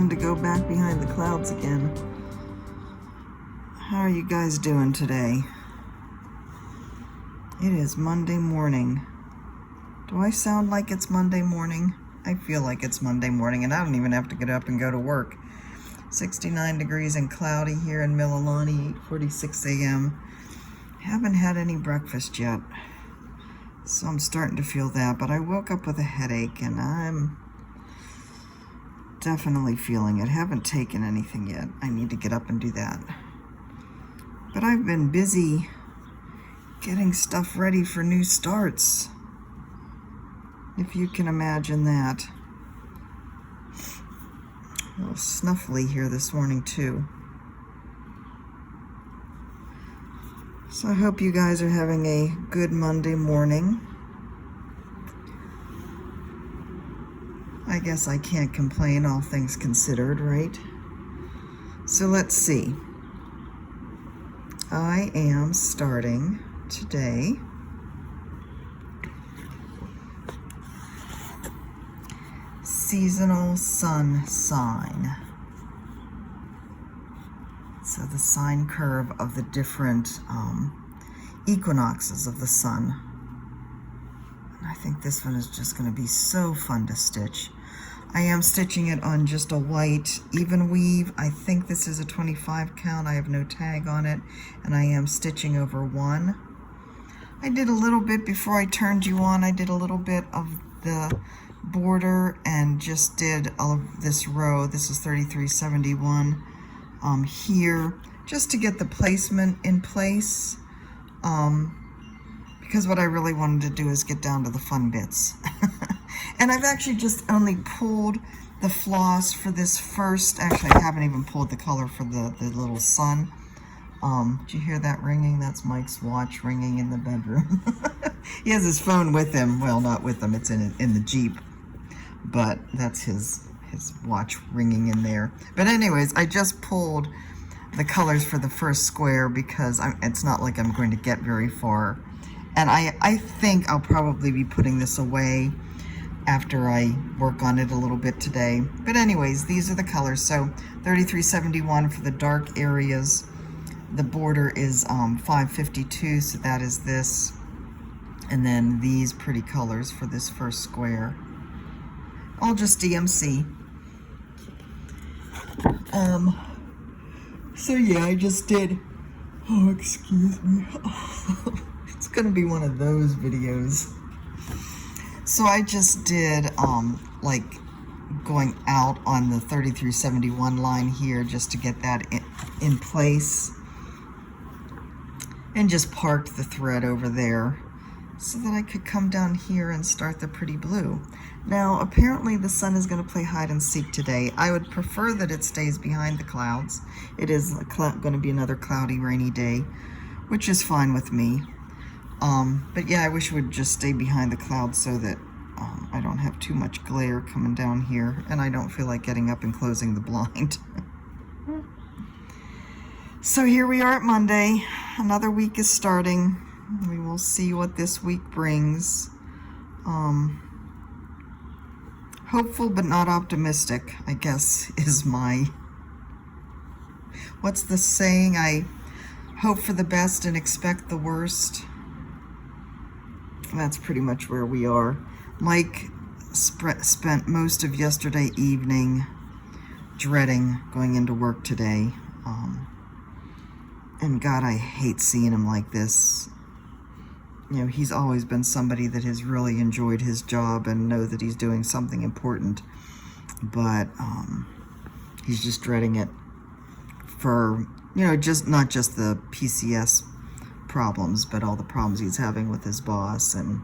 fun to go back behind the clouds again. How are you guys doing today? It is Monday morning. Do I sound like it's Monday morning? I feel like it's Monday morning, and I don't even have to get up and go to work. 69 degrees and cloudy here in Mililani, 8:46 a.m. Haven't had any breakfast yet, so I'm starting to feel that, but I woke up with a headache, and I'm definitely feeling it. Haven't taken anything yet. I need to get up and do that. But I've been busy getting stuff ready for new starts, if you can imagine that. A little snuffly here this morning too. So I hope you guys are having a good Monday morning. I guess I can't complain, all things considered, right? So let's see. I am starting today seasonal sun sign. So the sine curve of the different equinoxes of the sun. And I think this one is just going to be so fun to stitch. I am stitching it on just a white even weave. I think this is a 25 count. I have no tag on it, and I am stitching over one. I did a little bit before I turned you on. I did a little bit of the border and just did all of this row. This is 3371 here, just to get the placement in place, because what I really wanted to do is get down to the fun bits. And I've actually just only pulled the floss for this first. Actually, I haven't even pulled the color for the little sun. Did you hear that ringing? That's Mike's watch ringing in the bedroom. He has his phone with him. Well, not with him, it's in the Jeep, but that's his watch ringing in there. But anyways, I just pulled the colors for the first square because it's not like I'm going to get very far. And I think I'll probably be putting this away after I work on it a little bit today. But anyways, these are the colors. So 3371 for the dark areas. The border is 552, so that is this. And then these pretty colors for this first square. All just DMC. So yeah, I just did, oh, excuse me. It's gonna be one of those videos. So I just did, like, going out on the 3371 line here just to get that in place. And just parked the thread over there so that I could come down here and start the pretty blue. Now, apparently the sun is going to play hide and seek today. I would prefer that it stays behind the clouds. It is going to be another cloudy, rainy day, which is fine with me. But yeah, I wish it would just stay behind the clouds so that I don't have too much glare coming down here, and I don't feel like getting up and closing the blind. So here we are at Monday. Another week is starting. We will see what this week brings. Hopeful but not optimistic, I guess, is my... What's the saying? I hope for the best and expect the worst. That's pretty much where we are. Mike spent most of yesterday evening dreading going into work today. And God, I hate seeing him like this. You know, he's always been somebody that has really enjoyed his job and know that he's doing something important. But he's just dreading it for, you know, just not just the PCS problems, but all the problems he's having with his boss. And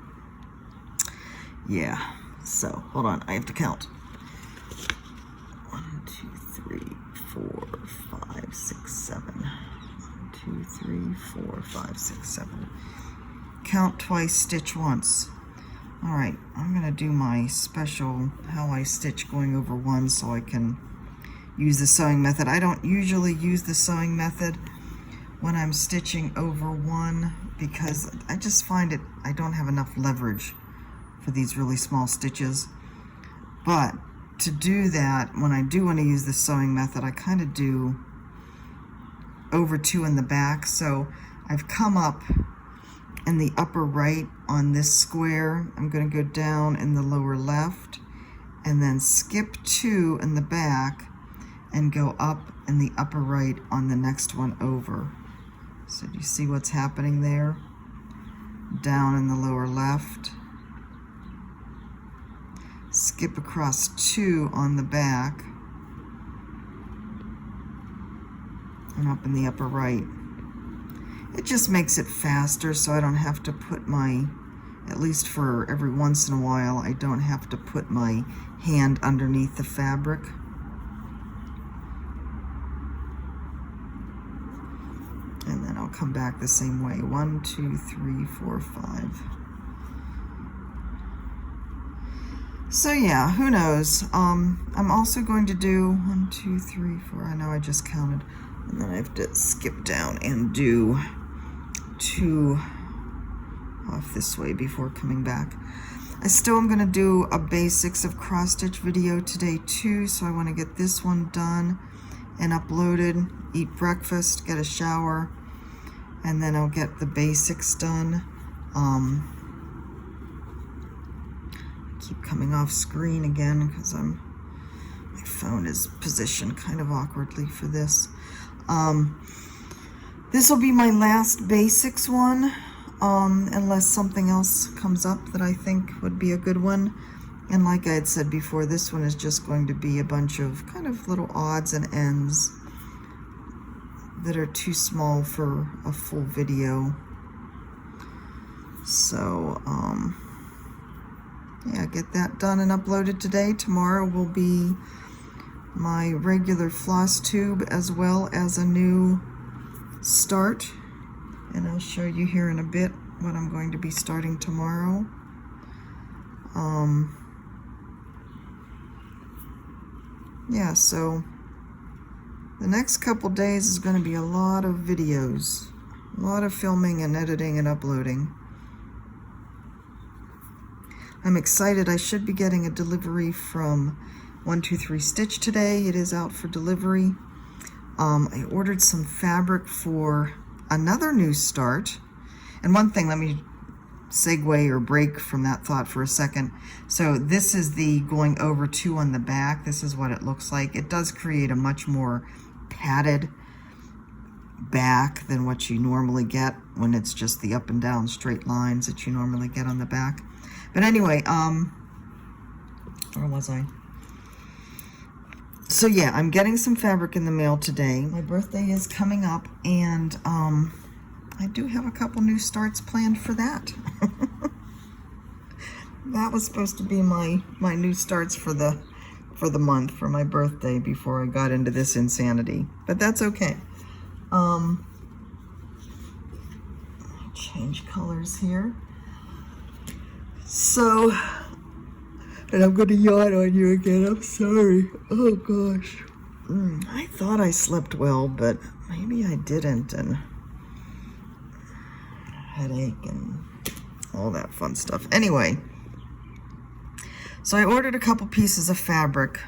yeah, so hold on, I have to count. 1, 2, 3, 4, 5, 6, 7. 1, 2, 3, 4, 5, 6, 7. Count twice, stitch once. All right, I'm gonna do my special how I stitch going over one so I can use the sewing method. I don't usually use the sewing method when I'm stitching over one because I just find it, I don't have enough leverage for these really small stitches. But to do that, when I do want to use the sewing method, I kind of do over 2 in the back. So I've come up in the upper right on this square. I'm going to go down in the lower left and then skip 2 in the back and go up in the upper right on the next one over. So do you see what's happening there? Down in the lower left, skip across 2 on the back, and up in the upper right. It just makes it faster, so I don't have to put my, at least for every once in a while, I don't have to put my hand underneath the fabric. And then I'll come back the same way. 1, 2, 3, 4, 5. So yeah, who knows? I'm also going to do 1, 2, 3, 4. I know I just counted. And then I have to skip down and do 2 off this way before coming back. I still am going to do a basics of cross stitch video today too, so I want to get this one done and uploaded, eat breakfast, get a shower, and then I'll get the basics done. Keep coming off screen again because my phone is positioned kind of awkwardly for this. This will be my last basics one, unless something else comes up that I think would be a good one. And like I had said before, this one is just going to be a bunch of kind of little odds and ends that are too small for a full video. So, yeah, get that done and uploaded today. Tomorrow will be my regular floss tube as well as a new start. And I'll show you here in a bit what I'm going to be starting tomorrow. Yeah, so the next couple days is going to be a lot of videos, a lot of filming and editing and uploading. I'm excited. I should be getting a delivery from 123 Stitch today. It is out for delivery. I ordered some fabric for another new start. And one thing, let me segue or break from that thought for a second. So this is the going over 2 on the back. This is what it looks like. It does create a much more padded back than what you normally get when it's just the up and down straight lines that you normally get on the back. But anyway, where was I? So yeah, I'm getting some fabric in the mail today. My birthday is coming up, and I do have a couple new starts planned for that. That was supposed to be my new starts for the month, for my birthday, before I got into this insanity. But that's okay. Change colors here. So, and I'm going to yawn on you again. I'm sorry. Oh gosh. I thought I slept well, but maybe I didn't, and headache and all that fun stuff. Anyway, so I ordered a couple pieces of fabric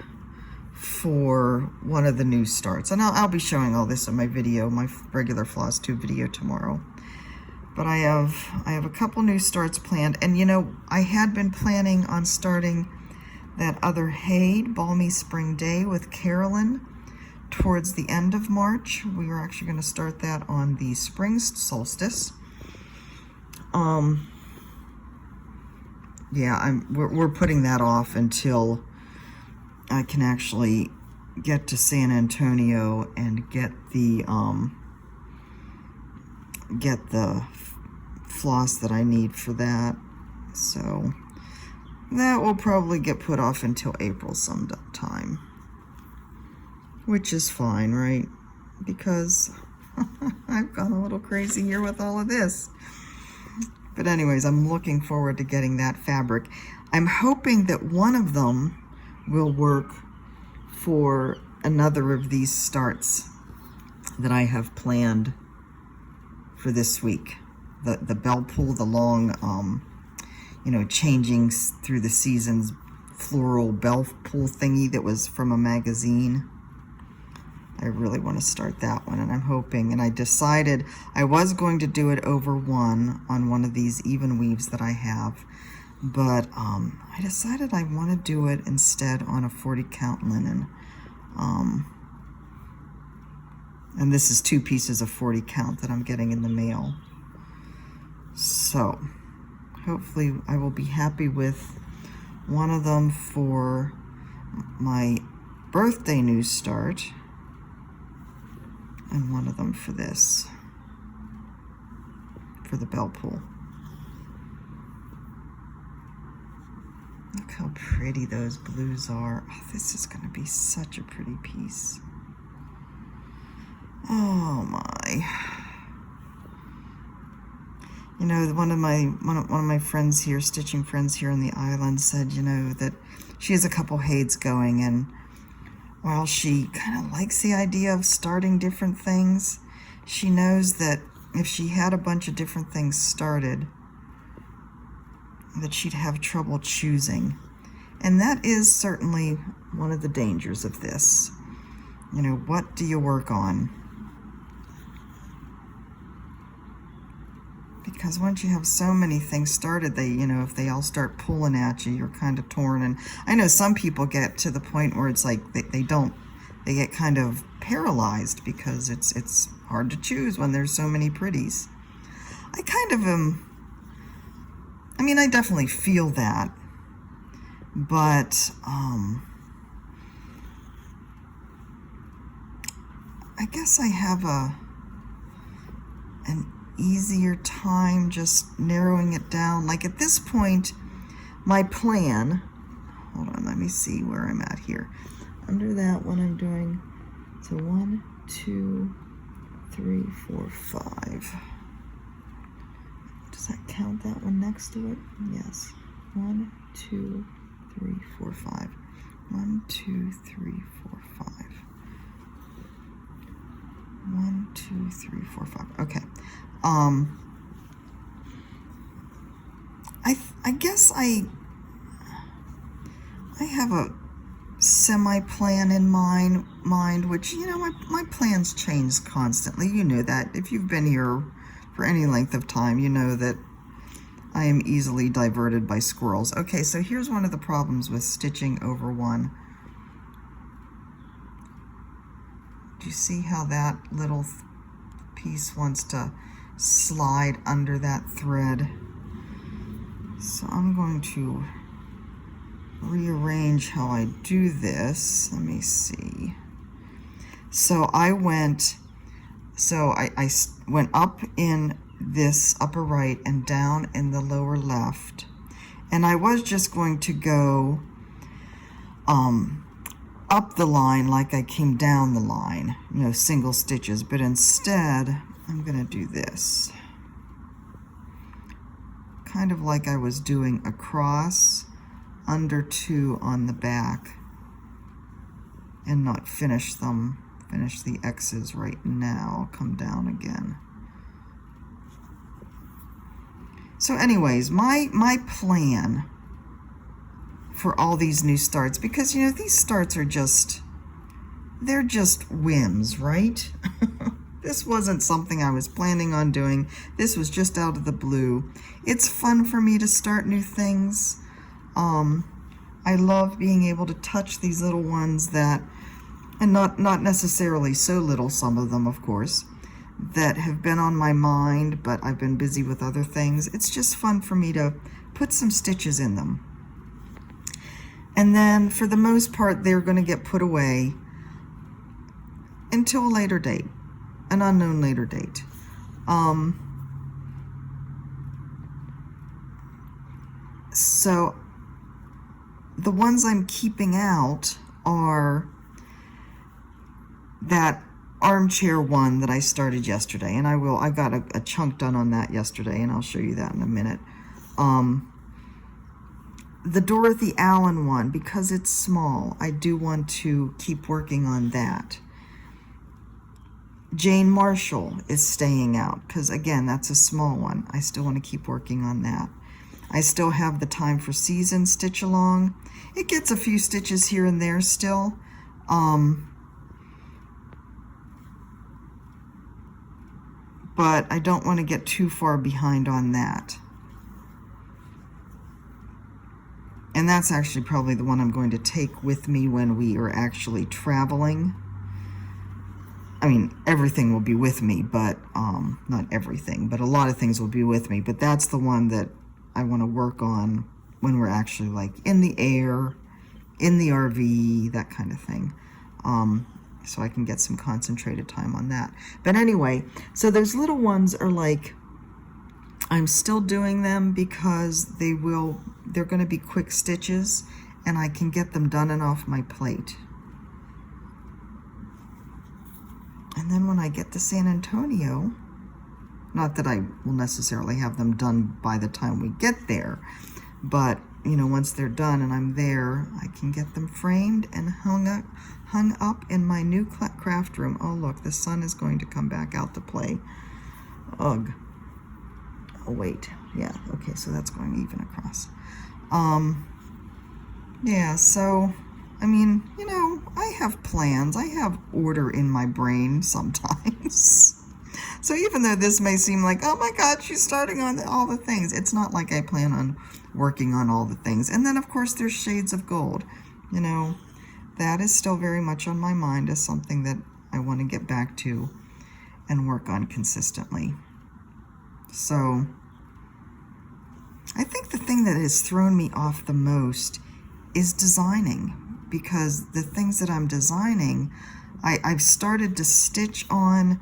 for one of the new starts, and I'll be showing all this in my video, my regular floss tube video tomorrow. But I have a couple new starts planned, and you know, I had been planning on starting that other Haid Balmy Spring Day with Carolyn towards the end of March. We were actually going to start that on the spring solstice. Yeah, we're putting that off until I can actually get to San Antonio and get the floss that I need for that. So that will probably get put off until April sometime, which is fine, right? Because I've gone a little crazy here with all of this. But anyways, I'm looking forward to getting that fabric. I'm hoping that one of them will work for another of these starts that I have planned for this week. The bell pull, the long, you know, changing through the seasons floral bell pull thingy that was from a magazine. I really want to start that one, and I'm hoping, and I decided I was going to do it over one on one of these even weaves that I have, but I decided I want to do it instead on a 40 count linen. And this is 2 pieces of 40 count that I'm getting in the mail. So hopefully I will be happy with one of them for my birthday new start, and one of them for this, for the bell pull. Look how pretty those blues are. Oh, this is going to be such a pretty piece. Oh my. You know, one of my friends here, stitching friends here on the island, said, you know, that she has a couple heids going, and while she kind of likes the idea of starting different things, she knows that if she had a bunch of different things started, that she'd have trouble choosing. And that is certainly one of the dangers of this. You know, what do you work on? Because once you have so many things started, they, you know, if they all start pulling at you, you're kind of torn. And I know some people get to the point where it's like they get kind of paralyzed because it's hard to choose when there's so many pretties. I kind of I mean, I definitely feel that, but I guess I have an easier time just narrowing it down. Like at this point, my plan, hold on, let me see where I'm at here. Under that one I'm doing, so 1, 2, 3, 4, 5. Does that count that one next to it? Yes. 1, 2, 3, 4, 5. 1, 2, 3, 4, 5. 1, 2, 3, 4, 5. Okay. I guess I have a semi-plan in mind, which, you know, my plans change constantly. You know that. If you've been here for any length of time, you know that I am easily diverted by squirrels. Okay, so here's one of the problems with stitching over one. Do you see how that little piece wants to slide under that thread? So I'm going to rearrange how I do this. Let me see. So I went up in this upper right and down in the lower left, and I was just going to go up the line like I came down the line, you know, single stitches, but instead I'm going to do this, kind of like I was doing across, under 2 on the back, and not finish the X's right now. I'll come down again. So anyways, my plan for all these new starts, because, you know, these starts are they're just whims, right? This wasn't something I was planning on doing. This was just out of the blue. It's fun for me to start new things. I love being able to touch these little ones that, and not necessarily so little, some of them, of course, that have been on my mind, but I've been busy with other things. It's just fun for me to put some stitches in them. And then, for the most part, they're going to get put away until a later date, an unknown later date. So the ones I'm keeping out are that armchair one that I started yesterday, and I got a chunk done on that yesterday, and I'll show you that in a minute. The Dorothy Allen one, because it's small, I do want to keep working on that. Jane Marshall is staying out, because again, that's a small one. I still want to keep working on that. I still have the Time for Season stitch along. It gets a few stitches here and there still. But I don't want to get too far behind on that. And that's actually probably the one I'm going to take with me when we are actually traveling. I mean, everything will be with me, but not everything, but a lot of things will be with me. But that's the one that I want to work on when we're actually like in the air, in the RV, that kind of thing. So I can get some concentrated time on that. But anyway, so those little ones are like, I'm still doing them because they're going to be quick stitches and I can get them done and off my plate. And then when I get to San Antonio, not that I will necessarily have them done by the time we get there, but you know, once they're done and I'm there, I can get them framed and hung up in my new craft room. Oh look, the sun is going to come back out to play. Ugh. Oh wait, yeah, okay, so that's going even across. Yeah, so, I mean, you know, I have plans. I have order in my brain sometimes. So even though this may seem like, oh my God, she's starting on all the things, it's not like I plan on working on all the things. And then, of course, there's Shades of Gold. You know, that is still very much on my mind as something that I want to get back to and work on consistently. So I think the thing that has thrown me off the most is designing, because the things that I'm designing, I've started to stitch on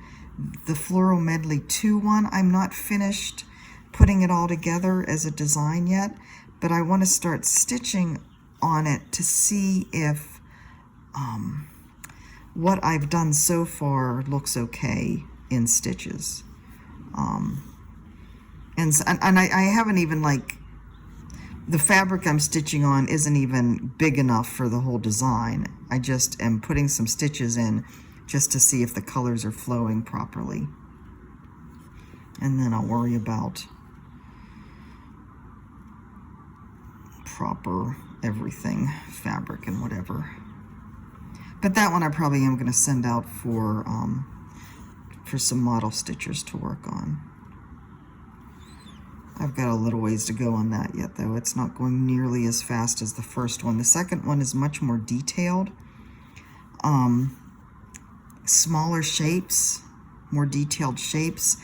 the Floral Medley 2 one. I'm not finished putting it all together as a design yet, but I want to start stitching on it to see if what I've done so far looks okay in stitches. And I haven't even, like, the fabric I'm stitching on isn't even big enough for the whole design. I just am putting some stitches in just to see if the colors are flowing properly. And then I'll worry about proper everything, fabric and whatever. But that one I probably am going to send out for some model stitchers to work on. I've got a little ways to go on that yet, though. It's not going nearly as fast as the first one. The second one is much more detailed. Smaller shapes, more detailed shapes.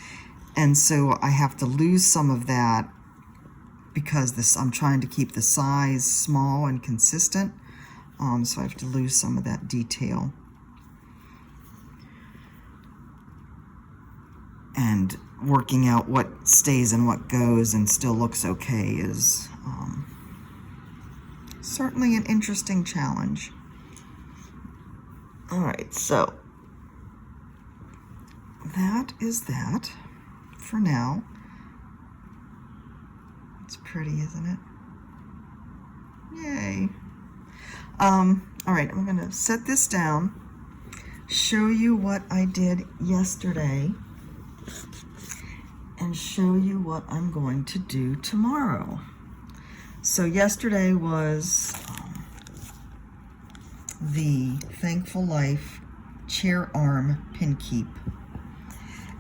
And so I have to lose some of that because I'm trying to keep the size small and consistent. So I have to lose some of that detail. And working out what stays and what goes and still looks okay is certainly an interesting challenge. All right, so that is that for now. It's pretty, isn't it? Yay. All right, I'm going to set this down, show you what I did yesterday, and show you what I'm going to do tomorrow. So yesterday was the Thankful Life chair arm pin keep.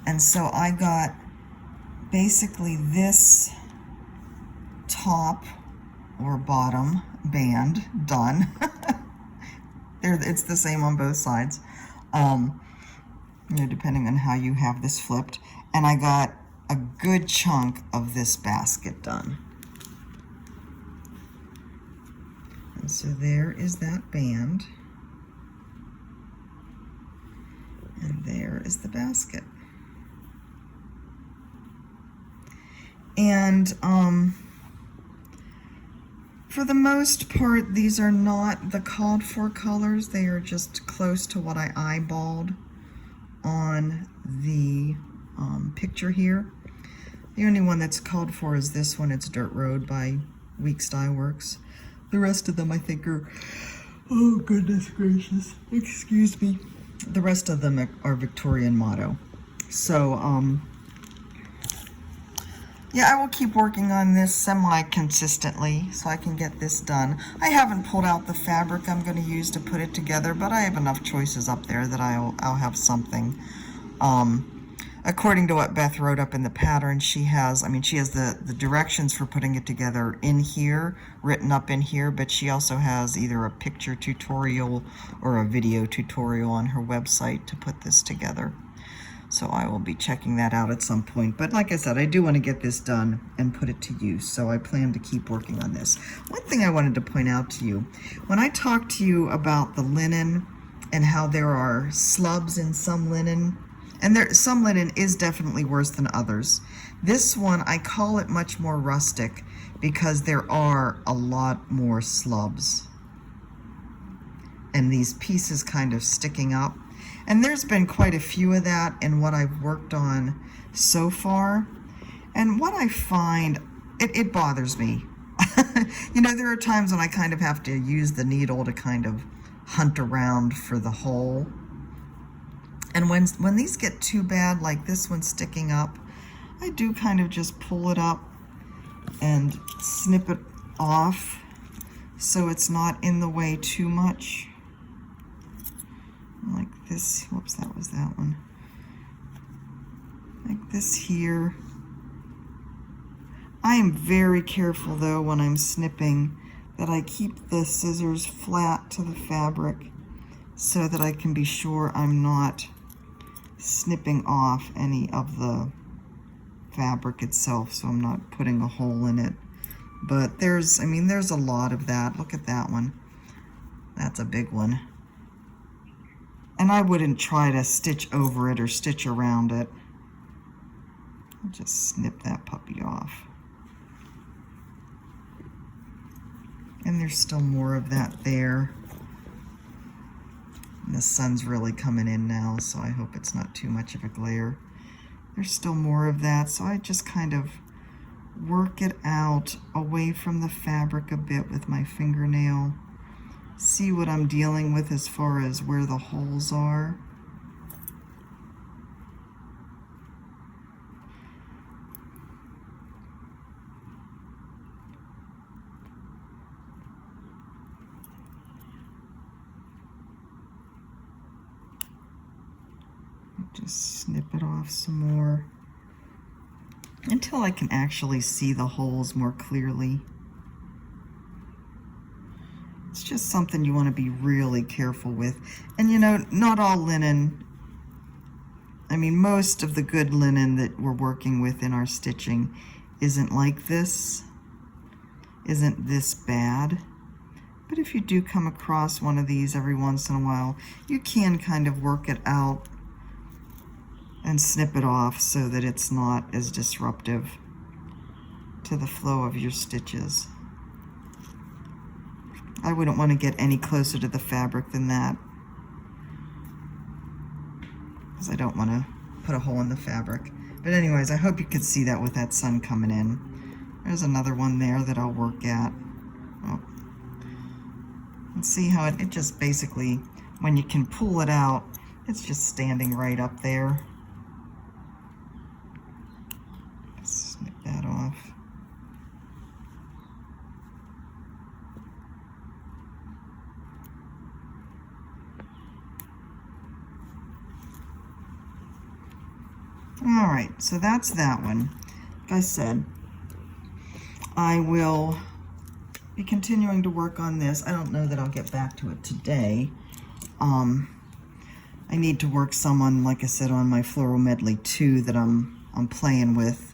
And so I got basically this top or bottom band done. It's the same on both sides, you know, depending on how you have this flipped. And I got a good chunk of this basket done. And so there is that band. And there is the basket. And for the most part, these are not the called for colors. They are just close to what I eyeballed on the picture here. The only one that's called for is this one. It's Dirt Road by Weeks Dye Works. The rest of them I think are, oh goodness gracious, excuse me. The rest of them are Victorian Motto. So, yeah, I will keep working on this semi-consistently so I can get this done. I haven't pulled out the fabric I'm going to use to put it together, but I have enough choices up there that I'll have something. According to what Beth wrote up in the pattern, she has the directions for putting it together in here, written up in here, but she also has either a picture tutorial or a video tutorial on her website to put this together. So I will be checking that out at some point. But like I said, I do want to get this done and put it to use, so I plan to keep working on this. One thing I wanted to point out to you, when I talked to you about the linen and how there are slubs in some linen, and some linen is definitely worse than others. This one, I call it much more rustic because there are a lot more slubs. And these pieces kind of sticking up. And there's been quite a few of that in what I've worked on so far. And what I find, it bothers me. You know, there are times when I kind of have to use the needle to kind of hunt around for the hole. And when these get too bad, like this one sticking up, I do kind of just pull it up and snip it off so it's not in the way too much. Like this, whoops, that was that one. Like this here. I am very careful though when I'm snipping that I keep the scissors flat to the fabric so that I can be sure I'm not snipping off any of the fabric itself, so I'm not putting a hole in it. But there's a lot of that. Look at that one. That's a big one. And I wouldn't try to stitch over it or stitch around it. I'll just snip that puppy off. And there's still more of that there. And the sun's really coming in now, so I hope it's not too much of a glare. There's still more of that, so I just kind of work it out away from the fabric a bit with my fingernail. See what I'm dealing with as far as where the holes are. Just snip it off some more until I can actually see the holes more clearly. It's just something you want to be really careful with. And you know, not all linen, I mean, most of the good linen that we're working with in our stitching isn't like this, isn't this bad. But if you do come across one of these every once in a while, you can kind of work it out and snip it off so that it's not as disruptive to the flow of your stitches. I wouldn't want to get any closer to the fabric than that, because I don't want to put a hole in the fabric. But anyways, I hope you could see that with that sun coming in. There's another one there that I'll work at. Oh. And see how it just basically, when you can pull it out, it's just standing right up there. Snip that off. All right, so that's that one. Like I said, I will be continuing to work on this. I don't know that I'll get back to it today. I need to work some on, like I said, on my Floral Medley 2 that I'm playing with.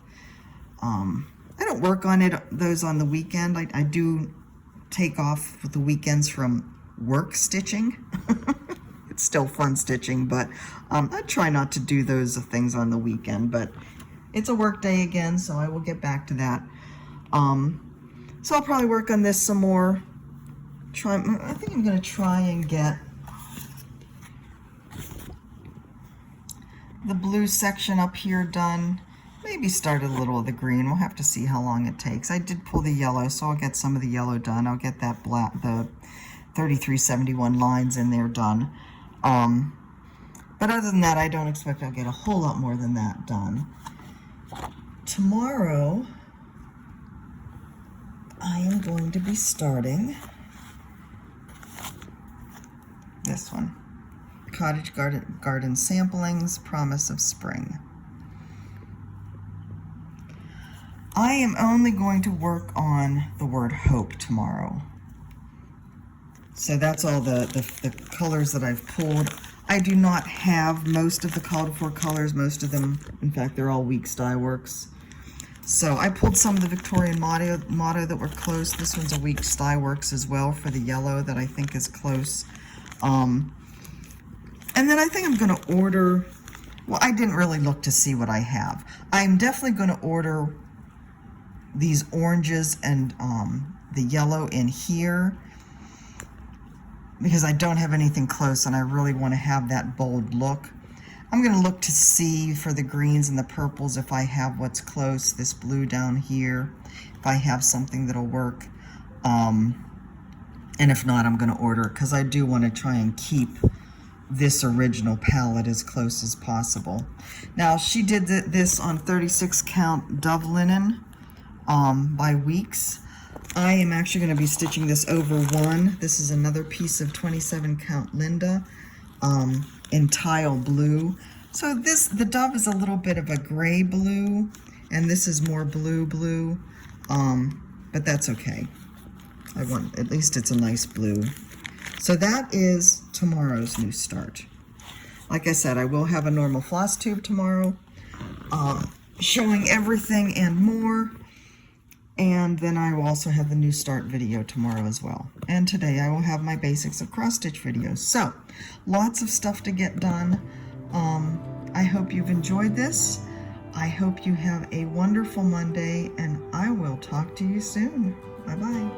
I don't work on those on the weekend. I do take off the weekends from work stitching. It's still fun stitching, but I try not to do those things on the weekend, but it's a work day again, so I will get back to that. So I'll probably work on this some more. I think I'm going to try and get the blue section up here done. Maybe start a little of the green. We'll have to see how long it takes. I did pull the yellow, so I'll get some of the yellow done. I'll get that black, the 3371 lines in there done. But other than that, I don't expect I'll get a whole lot more than that done. tomorrow I am going to be starting this one, Cottage Garden Samplings, Promise of Spring. I am only going to work on the word hope tomorrow. So that's all the colors that I've pulled. I do not have most of the called for colors, most of them, in fact, they're all Weeks Dye Works. So I pulled some of the Victorian motto that were close. This one's a Weeks Dye Works as well for the yellow that I think is close. And then I think I'm going to order, well, I didn't really look to see what I have. I'm definitely going to order these oranges and the yellow in here, because I don't have anything close and I really want to have that bold look. I'm going to look to see for the greens and the purples if I have what's close, this blue down here, if I have something that'll work. And if not, I'm going to order it, because I do want to try and keep this original palette as close as possible. Now, she did this on 36 count Dove Linen by Weeks. I am actually going to be stitching this over one. This is another piece of 27 count Linda in tile blue. So the Dove is a little bit of a gray blue, and this is more blue, but that's okay. At least it's a nice blue. So that is tomorrow's new start. Like I said, I will have a normal floss tube tomorrow, showing everything and more. And then I will also have the new start video tomorrow as well. And today I will have my basics of cross stitch videos. So lots of stuff to get done. I hope you've enjoyed this. I hope you have a wonderful Monday, and I will talk to you soon. Bye-bye.